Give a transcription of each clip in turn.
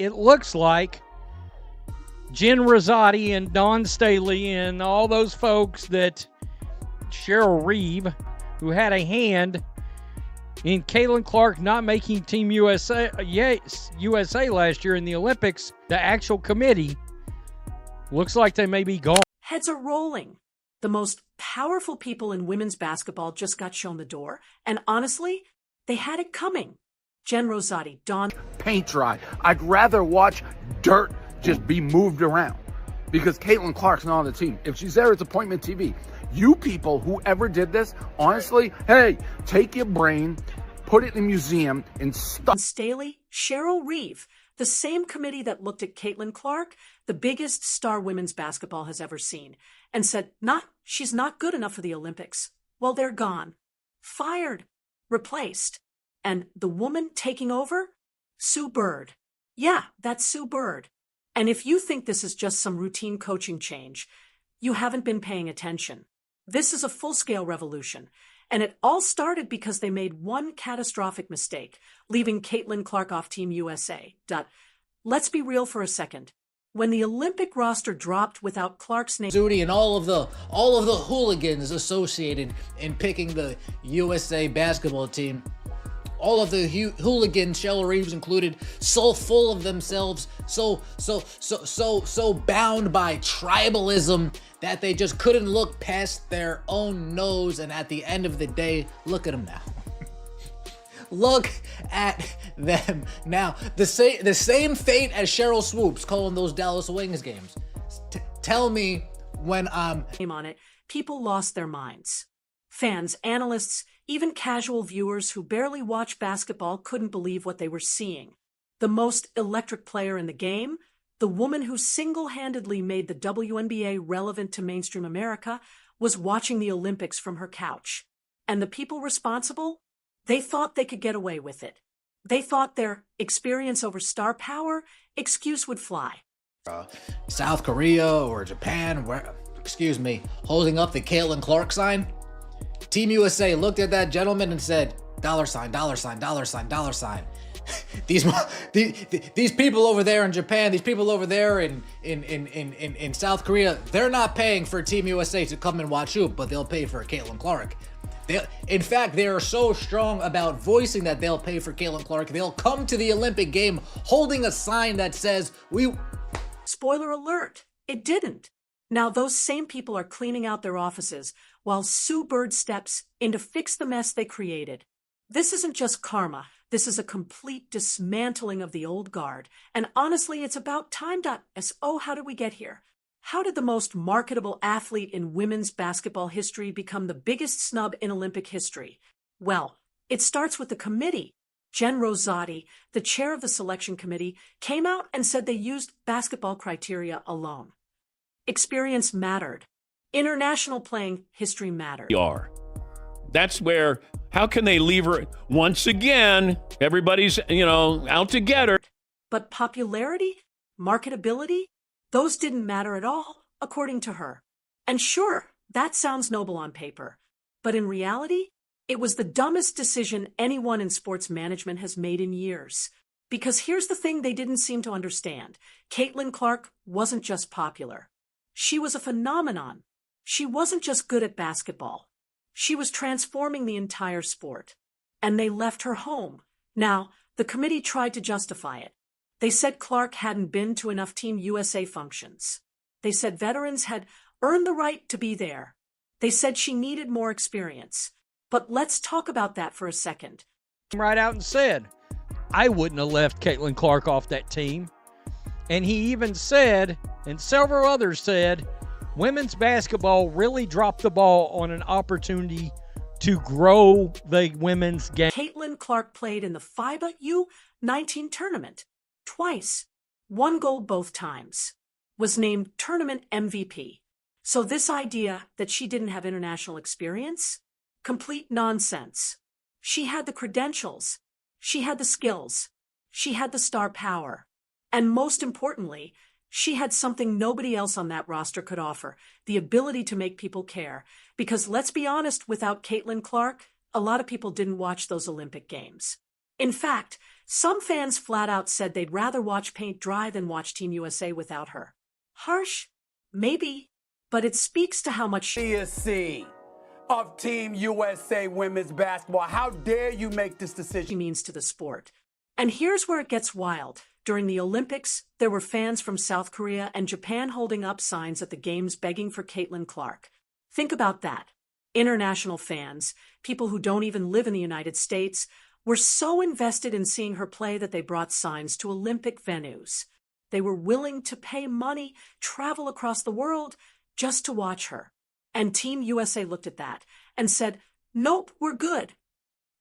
it looks like Jen Rosati and Dawn Staley and all those folks that Cheryl Reeve, who had a hand in Caitlin Clark not making Team USA last year in the Olympics, the actual committee, looks like they may be gone. Heads are rolling. The most powerful people in women's basketball just got shown the door. And honestly, they had it coming. Jen Rosati, Dawn. Paint dry. I'd rather watch dirt just be moved around because Caitlin Clark's not on the team. If she's there, it's appointment TV. You people, whoever did this, honestly, hey, take your brain, put it in a museum, and stop. Staley, Cheryl Reeve, the same committee that looked at Caitlin Clark, the biggest star women's basketball has ever seen, and said, she's not good enough for the Olympics. Well, they're gone. Fired. Replaced. And the woman taking over? Sue Bird. Yeah, that's Sue Bird. And if you think this is just some routine coaching change, you haven't been paying attention. This is a full-scale revolution, and it all started because they made one catastrophic mistake, leaving Caitlin Clark off Team USA. Let's be real for a second. When the Olympic roster dropped without Clark's name, Zudi and all of the hooligans associated in picking the USA basketball team, all of the hooligans, Cheryl Reeves included, so full of themselves, so bound by tribalism that they just couldn't look past their own nose. And at the end of the day, look at them now. Look at them now. The same fate as Cheryl Swoops calling those Dallas Wings games. Tell me when I'm on it, people lost their minds. Fans, analysts, even casual viewers who barely watch basketball couldn't believe what they were seeing. The most electric player in the game, the woman who single-handedly made the WNBA relevant to mainstream America, was watching the Olympics from her couch. And the people responsible? They thought they could get away with it. They thought their experience over star power excuse would fly. South Korea or Japan, holding up the Caitlin Clark sign. Team USA looked at that gentleman and said, $, $. These people over there in Japan, these people over there in South Korea, they're not paying for Team USA to come and watch hoop, but they'll pay for Caitlin Clark. In fact, they are so strong about voicing that they'll pay for Caitlin Clark, they'll come to the Olympic game holding a sign that says, Spoiler alert, it didn't. Now those same people are cleaning out their offices while Sue Bird steps in to fix the mess they created. This isn't just karma. This is a complete dismantling of the old guard. And honestly, it's about time. So how did we get here? How did the most marketable athlete in women's basketball history become the biggest snub in Olympic history? Well, it starts with the committee. Jen Rosati, the chair of the selection committee, came out and said they used basketball criteria alone. Experience mattered. International playing history mattered. That's where, how can they leave her once again? Everybody's, out to get her. But popularity, marketability, those didn't matter at all, according to her. And sure, that sounds noble on paper. But in reality, it was the dumbest decision anyone in sports management has made in years. Because here's the thing they didn't seem to understand. Caitlin Clark wasn't just popular. She was a phenomenon. She wasn't just good at basketball. She was transforming the entire sport. And they left her home. Now, the committee tried to justify it. They said Clark hadn't been to enough Team USA functions. They said veterans had earned the right to be there. They said she needed more experience. But let's talk about that for a second. Right out and said, I wouldn't have left Caitlin Clark off that team. And he even said, and several others said, women's basketball really dropped the ball on an opportunity to grow the women's game. Caitlin Clark played in the FIBA U19 tournament twice, won gold both times, was named tournament MVP. So this idea that she didn't have international experience? Complete nonsense. She had the credentials. She had the skills. She had the star power. And most importantly, she had something nobody else on that roster could offer, the ability to make people care. Because let's be honest, without Caitlin Clark, a lot of people didn't watch those Olympic Games. In fact, Some fans flat out said they'd rather watch paint dry than watch Team USA without her. Harsh? Maybe. But it speaks to how much legacy of Team USA women's basketball. How dare you make this decision? she means to the sport. And here's where it gets wild. During the Olympics, there were fans from South Korea and Japan holding up signs at the games begging for Caitlin Clark. Think about that. International fans, people who don't even live in the United States, were so invested in seeing her play that they brought signs to Olympic venues. They were willing to pay money, travel across the world, just to watch her. And Team USA looked at that and said, nope, we're good.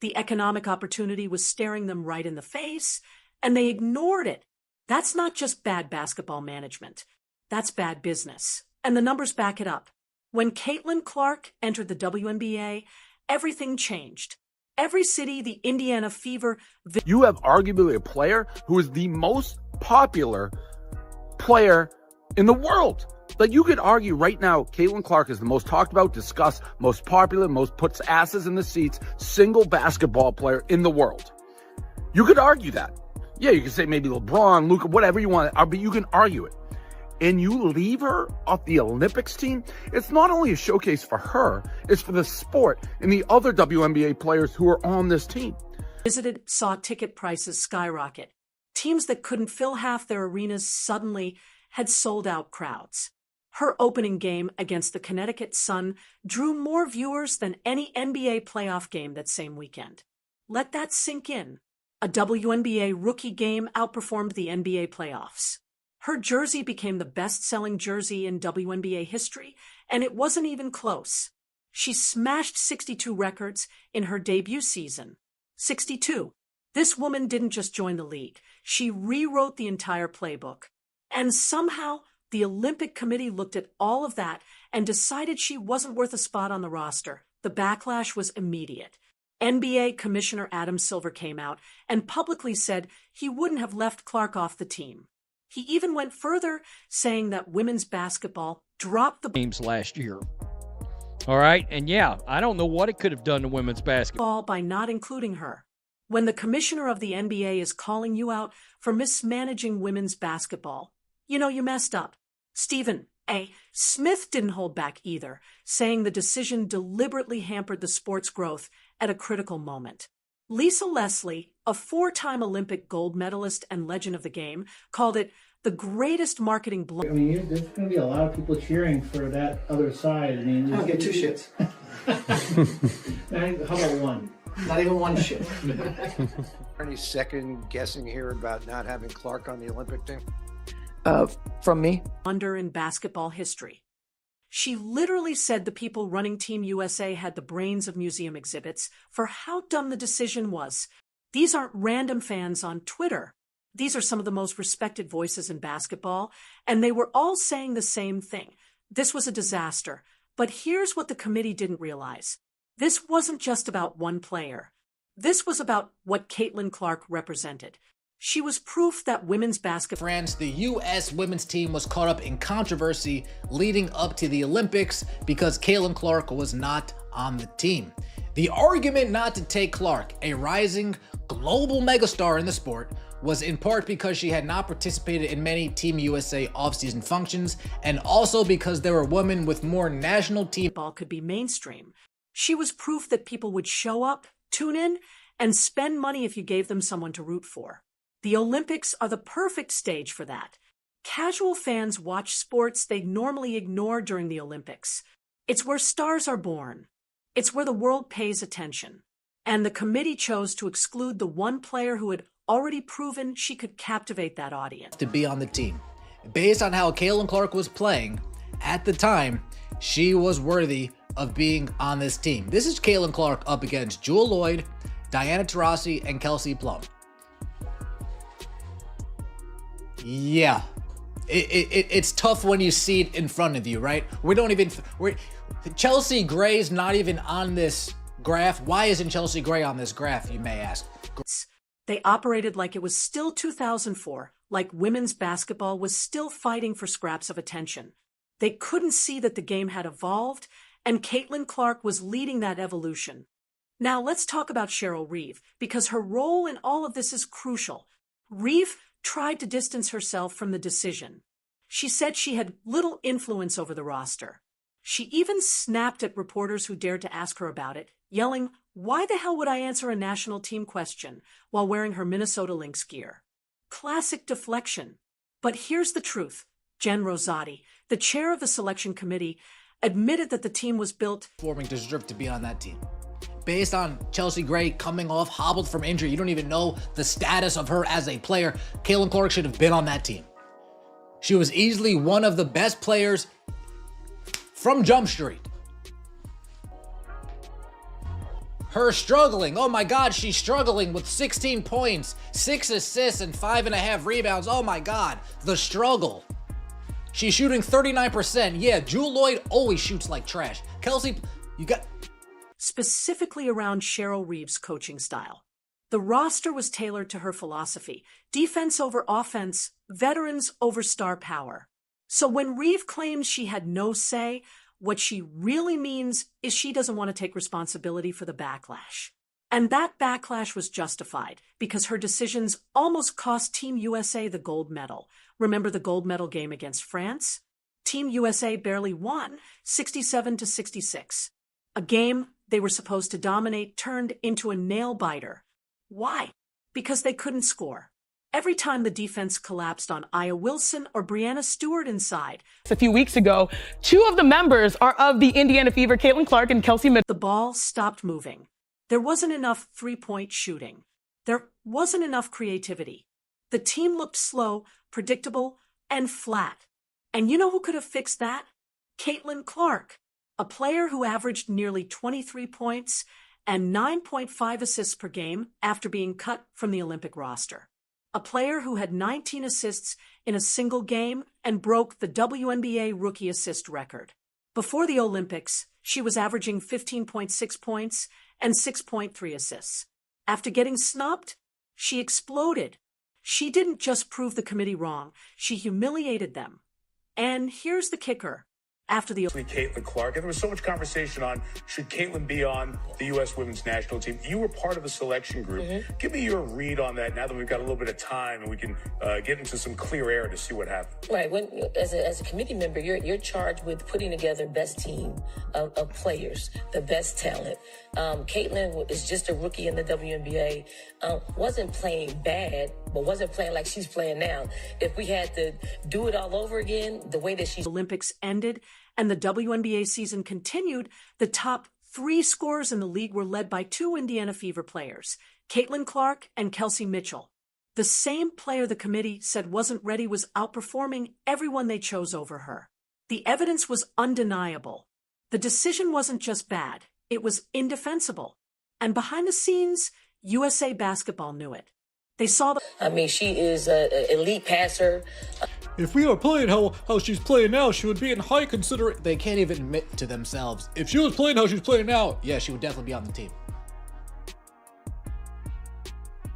The economic opportunity was staring them right in the face, and they ignored it. That's not just bad basketball management. That's bad business. And the numbers back it up. When Caitlin Clark entered the WNBA, everything changed. Every city, the Indiana Fever. You have arguably a player who is the most popular player in the world. Like, you could argue right now, Caitlin Clark is the most talked about, discussed, most popular, most puts asses in the seats, single basketball player in the world. You could argue that. Yeah, you could say maybe LeBron, Luka, whatever you want, but you can argue it. And you leave her off the Olympics team, it's not only a showcase for her, it's for the sport and the other WNBA players who are on this team. Visited saw ticket prices skyrocket. Teams that couldn't fill half their arenas suddenly had sold out crowds. Her opening game against the Connecticut Sun drew more viewers than any NBA playoff game that same weekend. Let that sink in. A WNBA rookie game outperformed the NBA playoffs. Her jersey became the best-selling jersey in WNBA history, and it wasn't even close. She smashed 62 records in her debut season. 62. This woman didn't just join the league. She rewrote the entire playbook. And somehow, the Olympic Committee looked at all of that and decided she wasn't worth a spot on the roster. The backlash was immediate. NBA Commissioner Adam Silver came out and publicly said he wouldn't have left Clark off the team. He even went further, saying that women's basketball dropped the games last year. All right, and yeah, I don't know what it could have done to women's basketball by not including her. When the commissioner of the NBA is calling you out for mismanaging women's basketball, you know you messed up. Stephen A. Smith didn't hold back either, saying the decision deliberately hampered the sport's growth at a critical moment. Lisa Leslie, a four-time Olympic gold medalist and legend of the game, called it the greatest marketing blow. I mean, there's going to be a lot of people cheering for that other side. I mean, I'll get two shits. How about one? Not even one shit. Any second guessing here about not having Clark on the Olympic team? From me. Under in basketball history. She literally said the people running Team USA had the brains of museum exhibits for how dumb the decision was. These aren't random fans on Twitter. These are some of the most respected voices in basketball, and they were all saying the same thing. This was a disaster. But here's what the committee didn't realize. This wasn't just about one player. This was about what Caitlin Clark represented. She was proof that women's basketball... France, the U.S. women's team was caught up in controversy leading up to the Olympics because Caitlin Clark was not on the team. The argument not to take Clark, a rising global megastar in the sport, was in part because she had not participated in many Team USA offseason functions, and also because there were women with more national team... ball could be mainstream. She was proof that people would show up, tune in, and spend money if you gave them someone to root for. The Olympics are the perfect stage for that. Casual fans watch sports they'd normally ignore during the Olympics. It's where stars are born. It's where the world pays attention. And the committee chose to exclude the one player who had already proven she could captivate that audience. To be on the team. Based on how Caitlin Clark was playing, at the time, she was worthy of being on this team. This is Caitlin Clark up against Jewel Lloyd, Diana Taurasi, and Kelsey Plum. Yeah, it's tough when you see it in front of you, right? Chelsea Gray's not even on this graph. Why isn't Chelsea Gray on this graph, you may ask? They operated like it was still 2004, like women's basketball was still fighting for scraps of attention. They couldn't see that the game had evolved, and Caitlin Clark was leading that evolution. Now let's talk about Cheryl Reeve, because her role in all of this is crucial. Reeve tried to distance herself from the decision. She said she had little influence over the roster. She even snapped at reporters who dared to ask her about it, yelling, "Why the hell would I answer a national team question while wearing her Minnesota Lynx gear?" Classic deflection. But here's the truth. Jen Rosati, the chair of the selection committee, admitted that the team was built Forming deserved to be on that team. Based on Chelsea Gray coming off hobbled from injury, you don't even know the status of her as a player. Caitlin Clark should have been on that team. She was easily one of the best players from Jump Street. Her struggling, oh my God, she's struggling with 16 points, 6 assists, and 5.5 rebounds. Oh my God, the struggle. She's shooting 39%. Yeah, Jewel Lloyd always shoots like trash. Kelsey, you got... specifically around Cheryl Reeve's coaching style. The roster was tailored to her philosophy: defense over offense, veterans over star power. So when Reeve claims she had no say, what she really means is she doesn't want to take responsibility for the backlash. And that backlash was justified because her decisions almost cost Team USA the gold medal. Remember the gold medal game against France? Team USA barely won, 67-66. A game they were supposed to dominate turned into a nail-biter. Why? Because they couldn't score. Every time the defense collapsed on Aya Wilson or Brianna Stewart inside, a few weeks ago, 2 of the members are of the Indiana Fever, Caitlin Clark and Kelsey Mitchell. the ball stopped moving. There wasn't enough three-point shooting. There wasn't enough creativity. The team looked slow, predictable, and flat. And you know who could have fixed that? Caitlin Clark, a player who averaged nearly 23 points and 9.5 assists per game after being cut from the Olympic roster. A player who had 19 assists in a single game and broke the WNBA rookie assist record. Before the Olympics, she was averaging 15.6 points and 6.3 assists. After getting snubbed, she exploded. She didn't just prove the committee wrong, she humiliated them. And here's the kicker. After the Caitlin Clark, and there was so much conversation on should Caitlin be on the U.S. women's national team. You were part of the selection group. Give me your read on that now that we've got a little bit of time and we can get into some clear air to see what happened. Right. When as a committee member, you're charged with putting together best team of players, the best talent. Caitlin is just a rookie in the WNBA. Wasn't playing bad, but wasn't playing like she's playing now. If we had to do it all over again, the way that she's Olympics ended and the WNBA season continued, the top 3 scorers in the league were led by 2 Indiana Fever players, Caitlin Clark and Kelsey Mitchell. The same player the committee said wasn't ready was outperforming everyone they chose over her. The evidence was undeniable. The decision wasn't just bad, it was indefensible. And behind the scenes, USA Basketball knew it. They saw the... she is an elite passer. If we were playing how she's playing now, she would be in high consideration. They can't even admit to themselves. If she was playing how she's playing now, yeah, she would definitely be on the team.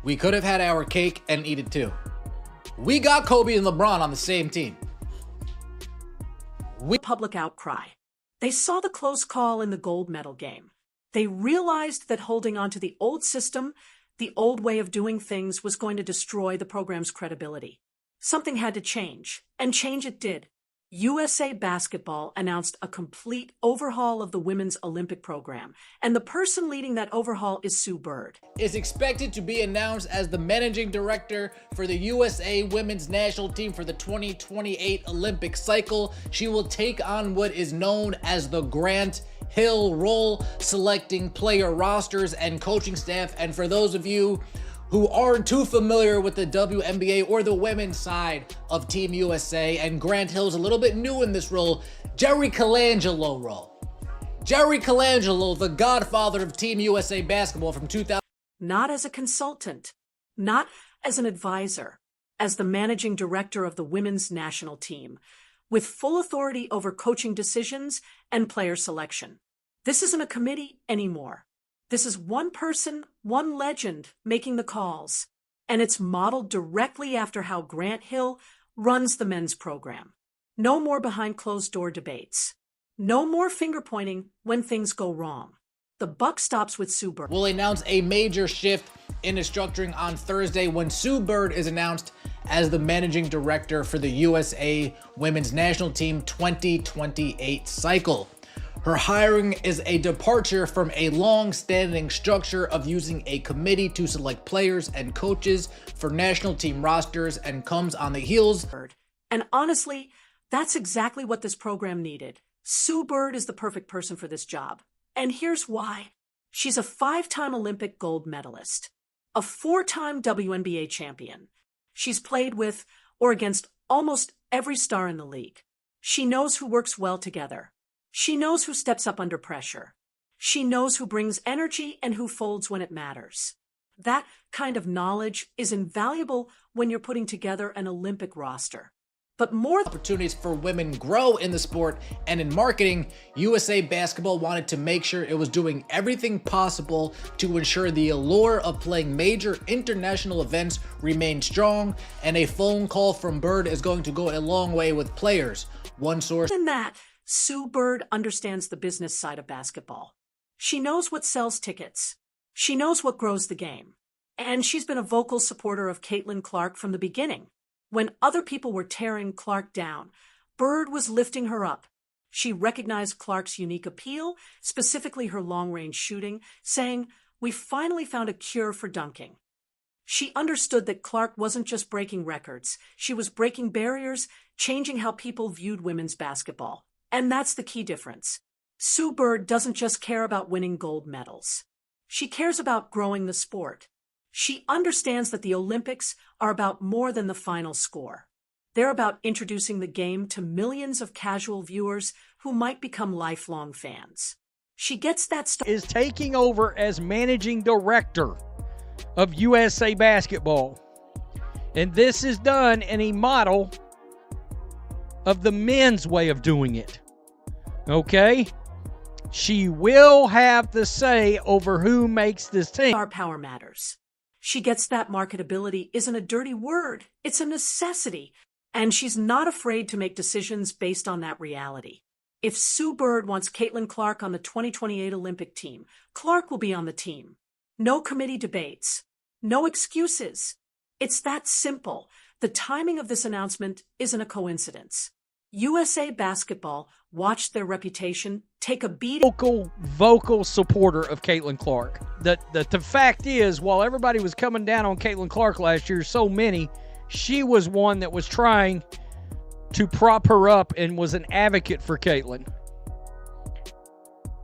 We could have had our cake and eat it too. We got Kobe and LeBron on the same team. Public outcry. They saw the close call in the gold medal game. They realized that holding on to the old system, the old way of doing things, was going to destroy the program's credibility. Something had to change, and change it did. USA Basketball announced a complete overhaul of the women's Olympic program, and the person leading that overhaul is Sue Bird. Is expected to be announced as the managing director for the USA women's national team for the 2028 Olympic cycle. She will take on what is known as the Grant Hill role, selecting player rosters and coaching staff. And for those of you who aren't too familiar with the WNBA or the women's side of Team USA, and Grant Hill's a little bit new in this role, Jerry Colangelo role. Jerry Colangelo, the godfather of Team USA basketball from 2000. Not as a consultant, not as an advisor, as the managing director of the women's national team, with full authority over coaching decisions and player selection. This isn't a committee anymore. This is one person, one legend making the calls, and it's modeled directly after how Grant Hill runs the men's program. No more behind closed-door debates. No more finger-pointing when things go wrong. The the buck stops with Sue Bird. Will announce a major shift in its structuring on Thursday when Sue Bird is announced as the managing director for the USA Women's National Team 2028 cycle. Her hiring is a departure from a long-standing structure of using a committee to select players and coaches for national team rosters and comes on the heels. And honestly, that's exactly what this program needed. Sue Bird is the perfect person for this job. And here's why. She's a 5-time Olympic gold medalist, a 4-time WNBA champion. She's played with or against almost every star in the league. She knows who works well together. She knows who steps up under pressure. She knows who brings energy and who folds when it matters. That kind of knowledge is invaluable when you're putting together an Olympic roster. But more opportunities for women grow in the sport and in marketing, USA Basketball wanted to make sure it was doing everything possible to ensure the allure of playing major international events remained strong, and a phone call from Bird is going to go a long way with players. One source. In that, Sue Bird understands the business side of basketball. She knows what sells tickets. She knows what grows the game. And she's been a vocal supporter of Caitlin Clark from the beginning. When other people were tearing Clark down, Bird was lifting her up. She recognized Clark's unique appeal, specifically her long-range shooting, saying, "We finally found a cure for dunking." She understood that Clark wasn't just breaking records. She was breaking barriers, changing how people viewed women's basketball. And that's the key difference. Sue Bird doesn't just care about winning gold medals. She cares about growing the sport. She understands that the Olympics are about more than the final score. They're about introducing the game to millions of casual viewers who might become lifelong fans. She gets that is taking over as managing director of USA Basketball. And this is done in a model of the men's way of doing it. Okay? She will have the say over who makes this team. Our power matters. She gets that marketability isn't a dirty word. It's a necessity. And she's not afraid to make decisions based on that reality. If Sue Bird wants Caitlin Clark on the 2028 Olympic team, Clark will be on the team. No committee debates. No excuses. It's that simple. The timing of this announcement isn't a coincidence. USA Basketball watched their reputation take a beating. Vocal supporter of Caitlin Clark. The fact is, while everybody was coming down on Caitlin Clark last year, so many, she was one that was trying to prop her up and was an advocate for Caitlin.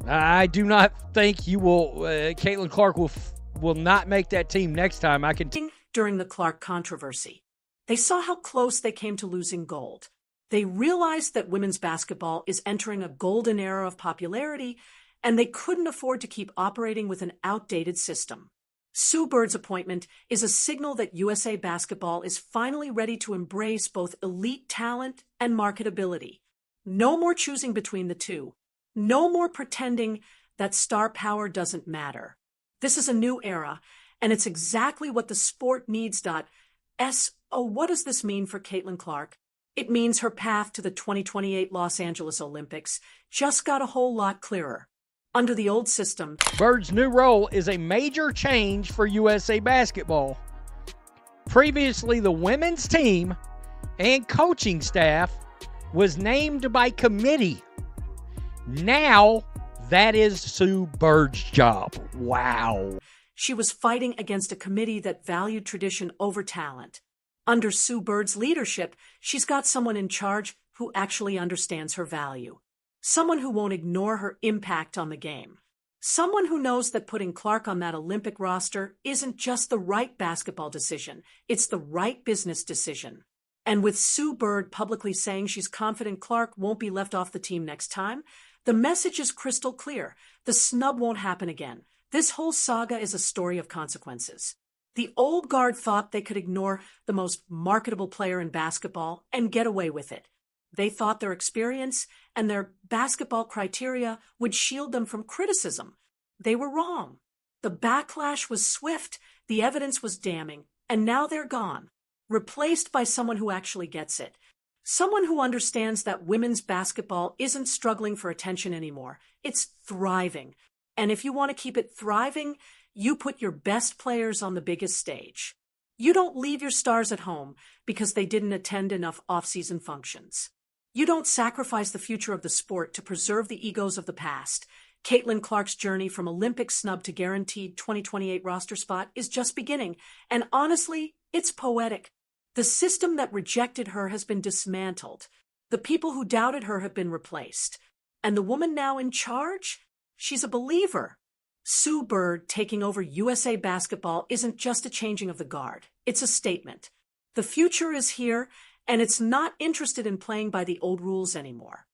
I do not think you will. Caitlin Clark will not make that team next time. I can. During the Clark controversy, they saw how close they came to losing gold. They realized that women's basketball is entering a golden era of popularity, and they couldn't afford to keep operating with an outdated system. Sue Bird's appointment is a signal that USA Basketball is finally ready to embrace both elite talent and marketability. No more choosing between the two. No more pretending that star power doesn't matter. This is a new era, and it's exactly what the sport needs. What does this mean for Caitlin Clark? It means her path to the 2028 Los Angeles Olympics just got a whole lot clearer. Under the old system, Bird's new role is a major change for USA Basketball. Previously, the women's team and coaching staff was named by committee. Now, that is Sue Bird's job. Wow. She was fighting against a committee that valued tradition over talent. Under Sue Bird's leadership, she's got someone in charge who actually understands her value. Someone who won't ignore her impact on the game. Someone who knows that putting Clark on that Olympic roster isn't just the right basketball decision, it's the right business decision. And with Sue Bird publicly saying she's confident Clark won't be left off the team next time, the message is crystal clear. The snub won't happen again. This whole saga is a story of consequences. The old guard thought they could ignore the most marketable player in basketball and get away with it. They thought their experience and their basketball criteria would shield them from criticism. They were wrong. The backlash was swift, the evidence was damning, and now they're gone, replaced by someone who actually gets it. Someone who understands that women's basketball isn't struggling for attention anymore. It's thriving. And if you want to keep it thriving, you put your best players on the biggest stage. You don't leave your stars at home because they didn't attend enough off-season functions. You don't sacrifice the future of the sport to preserve the egos of the past. Caitlin Clark's journey from Olympic snub to guaranteed 2028 roster spot is just beginning, and honestly, it's poetic. The system that rejected her has been dismantled. The people who doubted her have been replaced. And the woman now in charge? She's a believer. Sue Bird taking over USA Basketball isn't just a changing of the guard. It's a statement. The future is here, and it's not interested in playing by the old rules anymore.